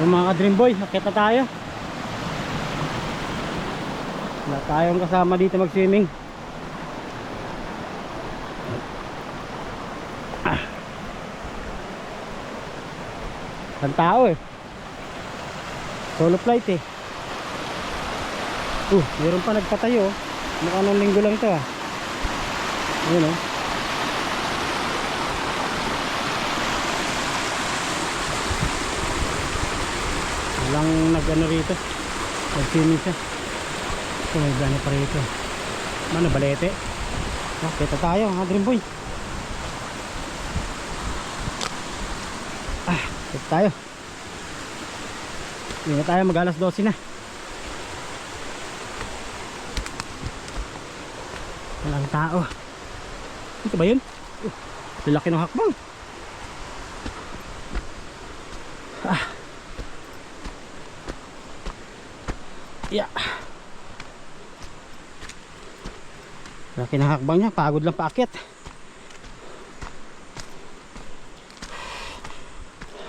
So mga ka-Dream Boy, nakita tayo. Wala tayong kasama dito mag-swimming. Ang tao eh. Solo flight eh. Meron pa nagpatayo. Mukhang nung linggo lang ito ah. Ayun oh. Walang nag-ano rito. Nag-swimming siya. So may gana pa rito. Ano, balete? Kita tayo ha, Dream Boy. Kita tayo. Hindi na tayo, mag-alas 12 na. Walang tao. Ito ba yun? Lalaki ng hakbang. Yeah. Laki ng hakbang niya, pagod lang paakyat.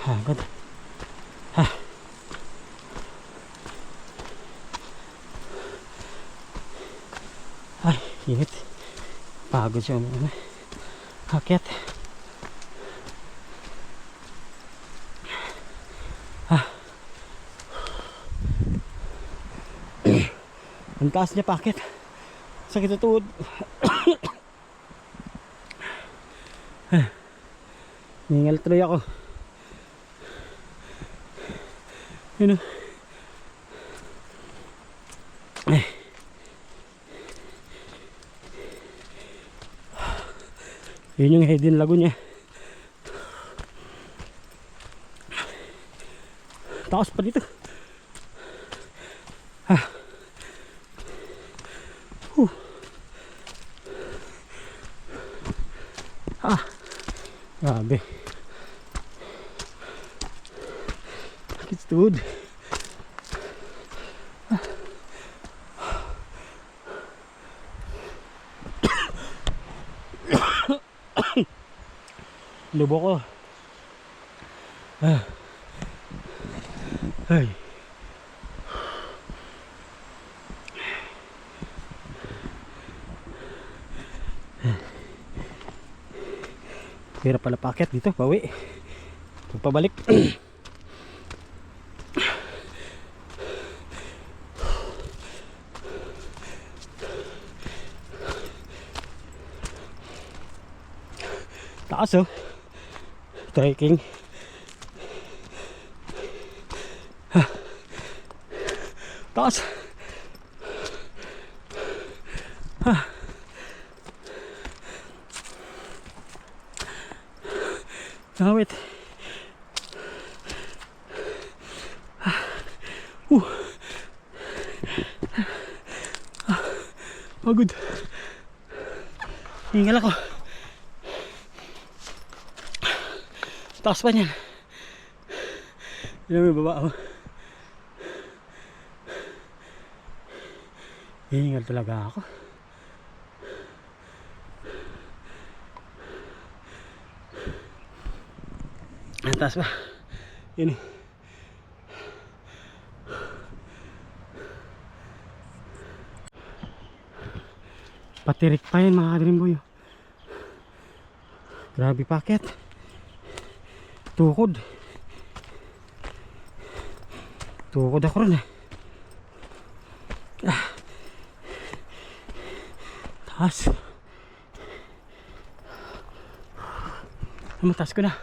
Pagod. Ay, init. Pagod siya akyat. Ang taas niya paakyat. Sakit sa tuhod. Ningal tuloy ako. Yun o. Yun yung Hidden Lagoon niya. Taas pa dito. Grabe. Sakit sa tuhod. Lubo ko. Ay. Pira pala paket dito, bawi. Pabalik. Taas oh. Trekking. Taas. Awit. Pagod. Hingal ako. Taas pa niyan. Yan may baba oh. Hingal talaga ako. Ang taas pa. Yun. Patirik pa yan mga Dream Boy. Grabe paket. Tukod. Tukod ako rin eh. Taas. Mataas ko na.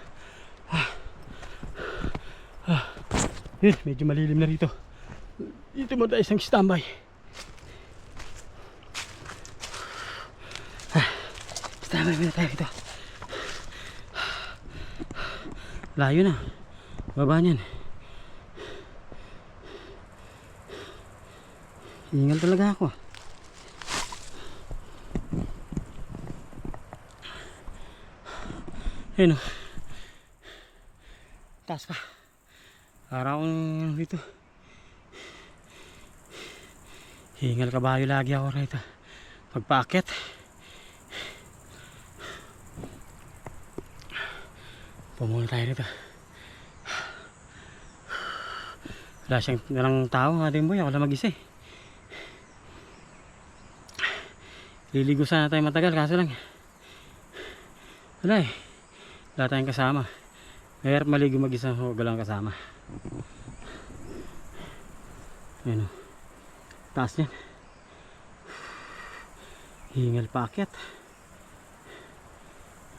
Yun, medyo malilim na rito. Dito mo tayo isang standby. Standby muna tayo rito. Layo na. Baba niyan. Hingal talaga ako. Ayun o. Taas pa. Araw dito. Hingal kabayo lagi ako rito. Pagpaakyat. Pumuna tayo rito. Wala siyang nalang tao ng ating boy. Ako lang mag-isa eh. Liligo sana tayo matagal kaso lang wala eh. Wala tayong kasama. Mahirap maligo mag-isa kung walang kasama. Ayan o. Taas yan. Hingal paakyat.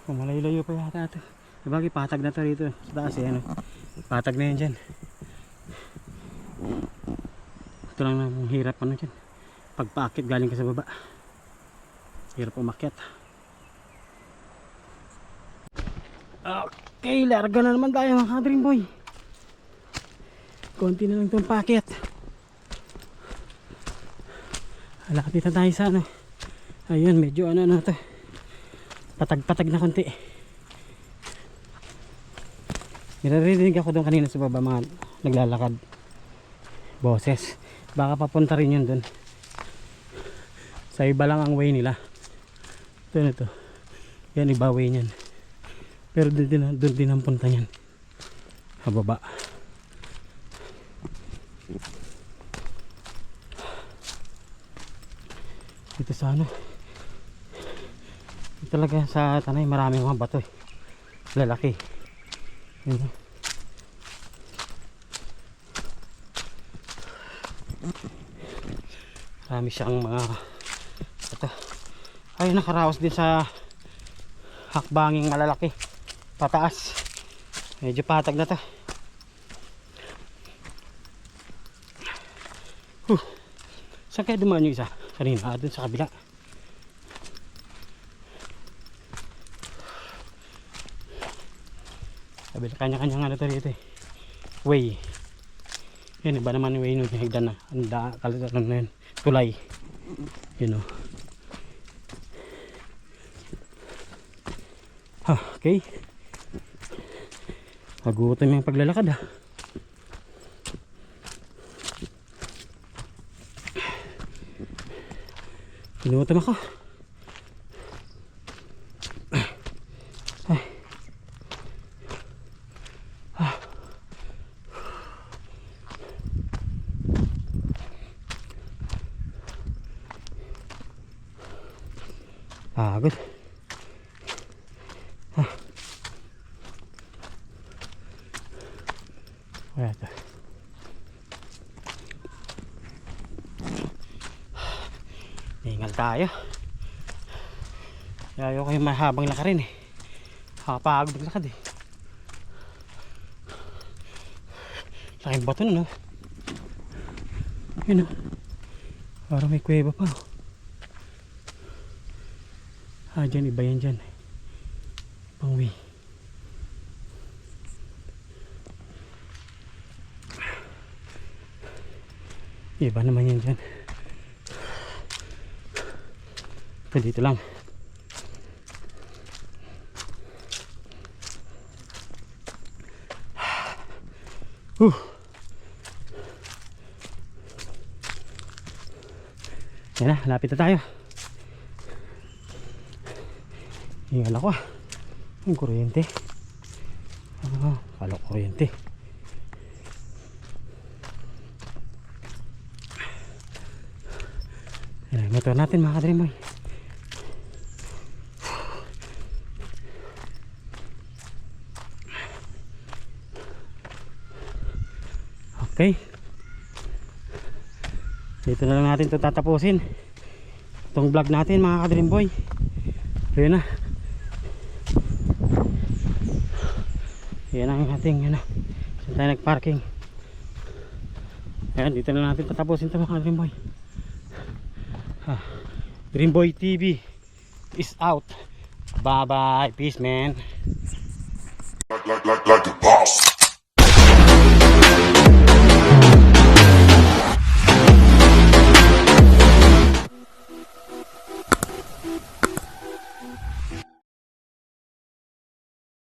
Kung malayo-layo pa yata ito. Sabagay patag na to rito sa taas eh. Ano? Patag na yan dyan. Ito lang ang hirap ano dyan. Pagpaakit galing ka sa baba. Hirap umakyat. Okay, larga na naman tayo mga ka-dream boy. Konti na lang itong packet. Lapit na tayo sa ano. Ayun, medyo ano na ito. Patag-patag na konti. Niririnig ako doon kanina sa baba mga naglalakad. Boses. Baka papunta rin yun doon. Sa iba lang ang way nila. Ito na ito. Yan iba way niyan. Pero doon din ang punta niyan. Sa baba. Dito sa ano. Dito talaga sa tanay maraming mga bato eh. Lalaki. Yun. Marami siyang mga ito. Ay nakaraos din sa hakbanging malalaki pataas. Medyo patag na to. Saan kaya dumaan yung isa? Kanina dun sa kabila. Kabila kanya-kanya nga na to rito eh. Way. Yan iba naman yung way nun. Higdan na. Anda kalatan na yun. Tulay. Yun o. Okay. Magutom yung paglalakad ah. Pinutom ako. Ay. Pagod. Wala ito. Hingal tayo. Ayaw ko yung mahabang lakarin eh. Nakapagod maglakad eh. Laking bato na no. Yun o. Parang may kuweba pa oh. Dyan iba yan dyan. Pangwi. Iba naman yan dyan. Ito dito lang. Yan na, lapit na tayo. Hingal ako ah. Yung kuryente. Kala kuryente. Yan, motor natin mga ka-dream boy. Okay. Dito na lang natin ito tatapusin. Itong vlog natin mga ka-dream boy. Ayun na. Yan ang ating ano, saan tayo nagparking. Ayan, dito na natin tatapusin ito mga ka-dream boy. Dream Boy TV is out. Bye bye. Peace man. Like the boss.